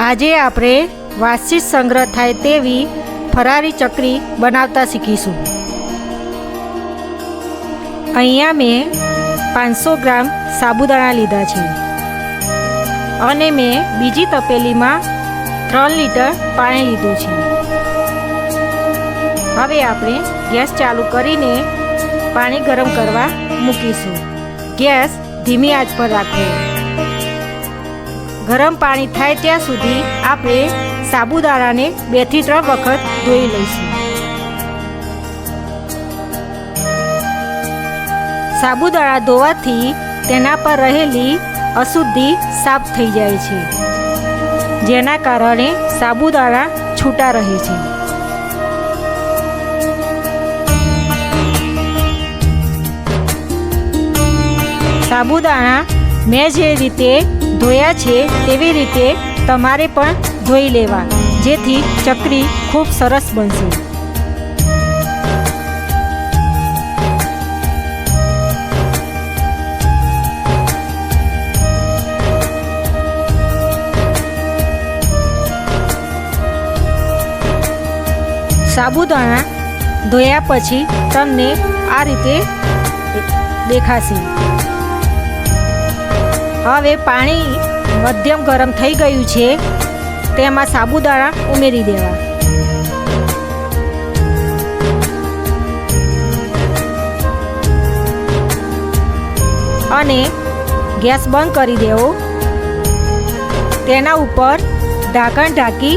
આજે આપણે વાર્ષિક સંગ્રહ થાય તેવી ફરારી ચકરી બનાવતા શીખીશું। અહીંયા મેં 500 ગ્રામ સાબુદાણા લીધા છે અને મેં બીજી તપેલીમાં 3 લીટર પાણી લીધું છે। હવે આપણે ગેસ ચાલુ કરીને પાણી ગરમ કરવા મૂકીશું। ગેસ ધીમી આંચ પર રાખવો। ગરમ પાણી થાય ત્યાં સુધી આપણે સાબુદાણાને 2 થી 3 વખત ધોઈ લઈશું। સાબુદાણા ધોવાથી તેના પર રહેલી અશુદ્ધિ સાફ થઈ જાય છે, જેના કારણે સાબુદાણા છૂટા રહે છે। સાબુદાણા મેં જે રીતે ધોયા છે તેવી રીતે તમારે પણ ધોઈ લેવા, જેથી ચકરી ખૂબ સરસ બનશે। સાબુદાણા ધોયા પછી તમને આ રીતે દેખાશે। હવે પાણી મધ્યમ ગરમ થઈ ગયું છે, તેમાં સાબુદાણા ઉમેરી દેવા અને ગેસ બંધ કરી દેવો। તેના ઉપર ઢાંકણ ઢાંકી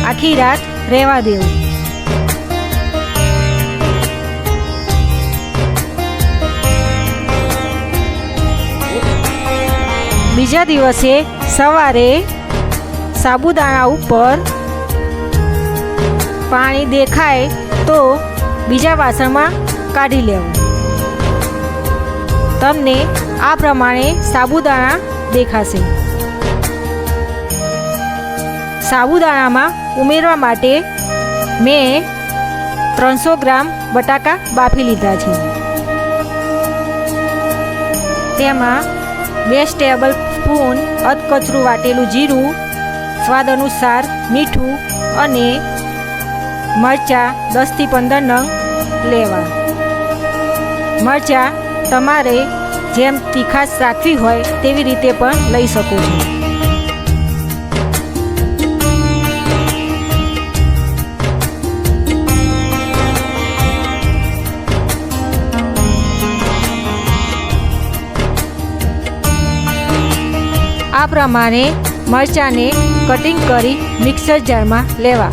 આખી રાત રહેવા દેવું। બીજા દિવસે સવારે સાબુદાણા ઉપર પાણી દેખાય તો બીજા વાસણમાં કાઢી લેવું। તમને આ પ્રમાણે સાબુદાણા દેખાશે। સાબુદાણામાં ઉમેરવા માટે મેં 300 ગ્રામ બટાકા બાફી લીધા છે। તેમાં 2 ટેબલ સ્પૂન અધકચરું વાટેલું જીરું, સ્વાદ અનુસાર મીઠું અને મરચાં 10 થી 15 નંગ લેવા। મરચાં તમારે જેમ તીખાશ રાખવી હોય તેવી રીતે પણ લઈ શકો છો। આ પ્રમાણે મરચાંને કટિંગ કરી મિક્સર જારમાં લેવા।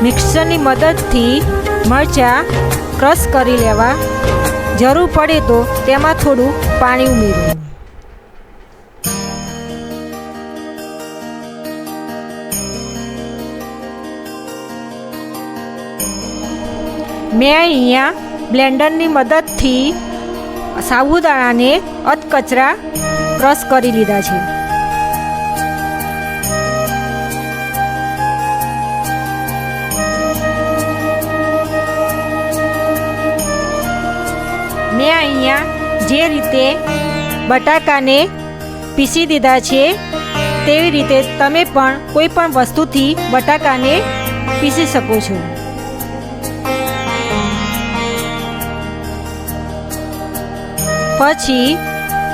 મિક્સરની મદદથી મરચાં ક્રશ કરી લેવા। જરૂર પડે તો તેમાં થોડું પાણી ઉમેરવું। મેં અહીંયા બ્લેન્ડરની મદદથી સાબુદાણાને અધકચરા ક્રશ કરી લીધા છે। મેં અહીંયા જે રીતે બટાકાને પીસી દીધા છે તેવી રીતે તમે પણ કોઈ પણ વસ્તુથી બટાકાને પીસી શકો છો। પછી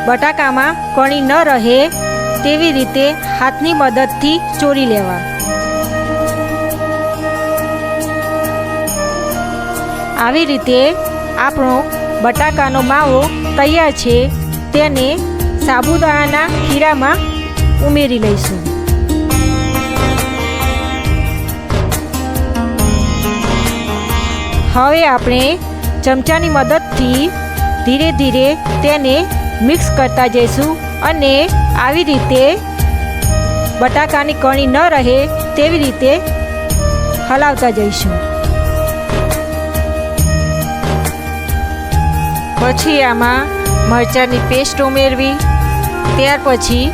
બટાકામાં કણી ન રહે તેવી રીતે હાથની મદદથી ચોરી લેવા। આવી રીતે આપણો બટાકાનો માવો તૈયાર છે। તેને સાબુદાણાના ખીરામાં ઉમેરી લઈશું। હવે આપણે ચમચાની મદદથી ધીરે ધીરે તેને મિક્સ કરતા જઈશું અને આવી રીતે બટાકાની કણી ન રહે તેવી રીતે હલાવતા જઈશું। પછી આમાં મરચાંની પેસ્ટ ઉમેરવી, ત્યાર પછી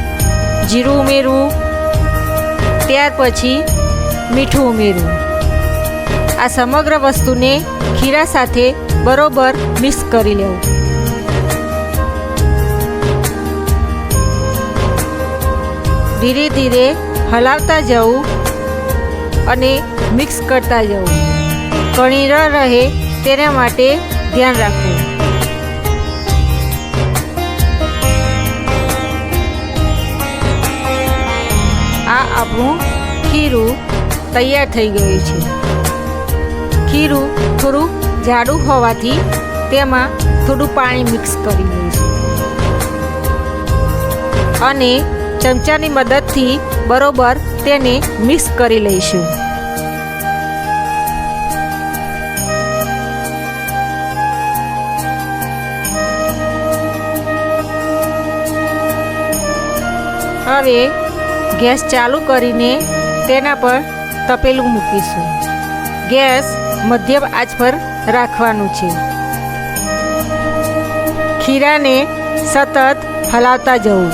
જીરું ઉમેરવું, ત્યાર પછી મીઠું ઉમેરવું। આ સમગ્ર વસ્તુને ખીરા સાથે બરોબર મિક્સ કરી લેવું. ધીરે ધીરે હલાવતા જવું અને મિક્સ કરતા જવું. કણી ન રહે તેના માટે ધ્યાન રાખવું. આ આપણું ખીરું તૈયાર થઈ ગયું છે. ખીરું થોડું જાડું હોવાથી તેમાં થોડું પાણી મિક્સ કરી દઈશું અને ચમચાની મદદથી બરોબર તેને મિક્સ કરી લઈશું. હવે ગેસ ચાલુ કરીને તેના પર તપેલું મૂકીશું. ગેસ મધ્યમ આંચ પર રાખવાનું છે. ખીરાને સતત હલાવતા જવું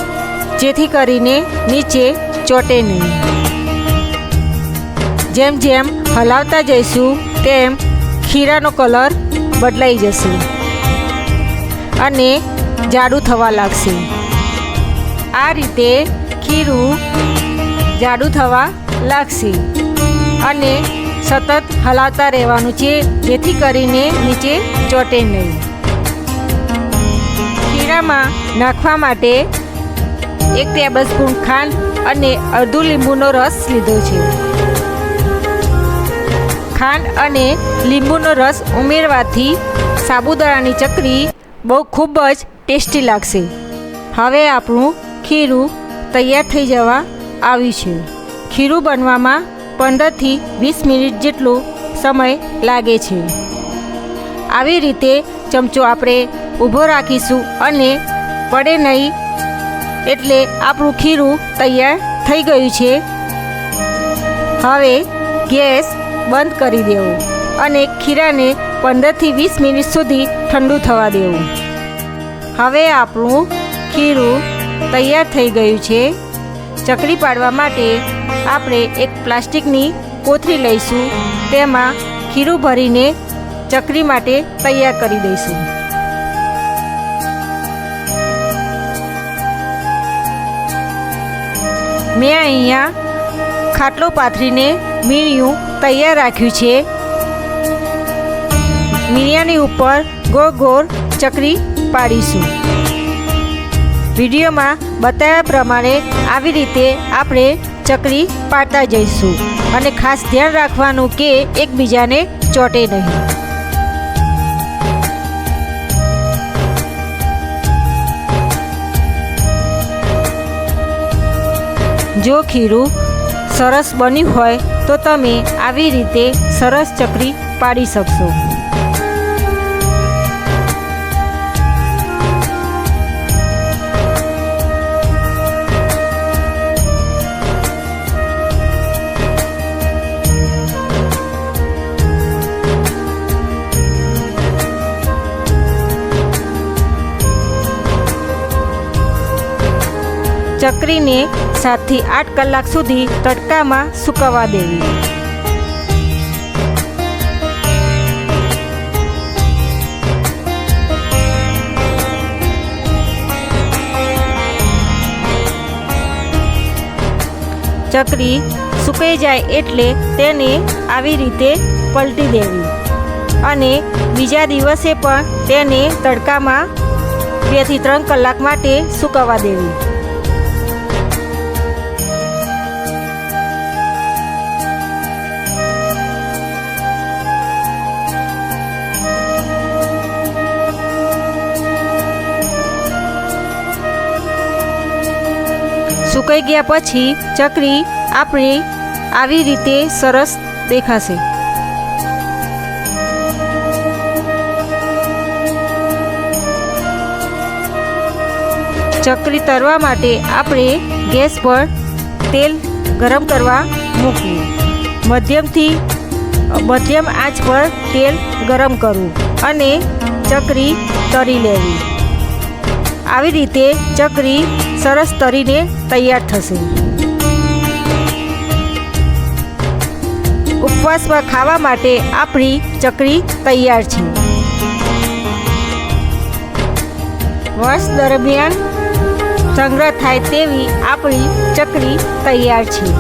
જેથી કરીને નીચે ચોટે નહીં. જેમ જેમ હલાવતા જઈશું તેમ ખીરાનો કલર બદલાઈ જશે અને જાડું થવા લાગશે. આ રીતે ખીરું જાડું થવા લાગશે અને સતત હલાવતા રહેવાનું છે જેથી કરીને નીચે ચોટે નહીં. ખીરામાં નાખવા માટે 1 ટેબલસ્પૂન ખાંડ અને અડધું લીંબુનો રસ લીધો છે. ખાંડ અને લીંબુનો રસ ઉમેરવાથી સાબુદાણાની ચકરી ખૂબ જ ટેસ્ટી લાગશે. હવે આપણું ખીરું તૈયાર થઈ જવા આવ્યું છે. ખીરું બનવામાં 15 થી 20 મિનિટ જેટલો સમય લાગે છે. આવી રીતે ચમચો આપણે ઊભો રાખીશું અને પડે નહીં એટલે આપણું ખીરું તૈયાર થઈ ગયું છે. હવે ગેસ બંધ કરી દેવું અને ખીરાને 15 થી 20 મિનિટ સુધી ઠંડુ થવા દેવું. હવે આપણું ખીરું તૈયાર થઈ ગયું છે. ચકરી પાડવા માટે આપણે એક પ્લાસ્ટિકની કોથળી લઈશું. તેમાં ખીરું ભરીને ચકરી માટે તૈયાર કરી દઈશું. મેં અહીંયા ખાટલો પાથરીને મીણિયું તૈયાર રાખ્યું છે. મીણિયાની ઉપર ગોળ ગોળ ચકરી પાડીશું. વિડીયોમાં બતાવ્યા પ્રમાણે આવી રીતે આપણે ચકરી પાડતા જઈશું અને ખાસ ધ્યાન રાખવાનું કે એકબીજાને ચોટે નહીં. જો ખીરું સરસ બન્યું હોય તો તમે આવી રીતે સરસ ચકરી પાડી શકશો. ચકરીને 7 થી 8 કલાક સુધી તડકામાં સૂકવવા દેવી. ચકરી સૂકાઈ જાય એટલે તેને આવી રીતે પલટી દેવી અને બીજા દિવસે પણ તેને તડકામાં 2 થી 3 કલાક માટે સૂકવવા દેવી. સુકાઈ ગયા પછી ચકરી આપણી આવી રીતે સરસ દેખાશે. ચકરી તળવા માટે આપણે ગેસ પર તેલ ગરમ કરવા મૂકવું. મધ્યમ આંચ પર તેલ ગરમ કરવું અને ચકરી તળી લેવી. આવી રીતે ચકરી સરસ તળીને તૈયાર થશે. ઉપવાસમાં ખાવા માટે આપણી ચકરી તૈયાર છે. વર્ષ દરમિયાન સંગ્રહ થાય તેવી આપણી ચકરી તૈયાર છે.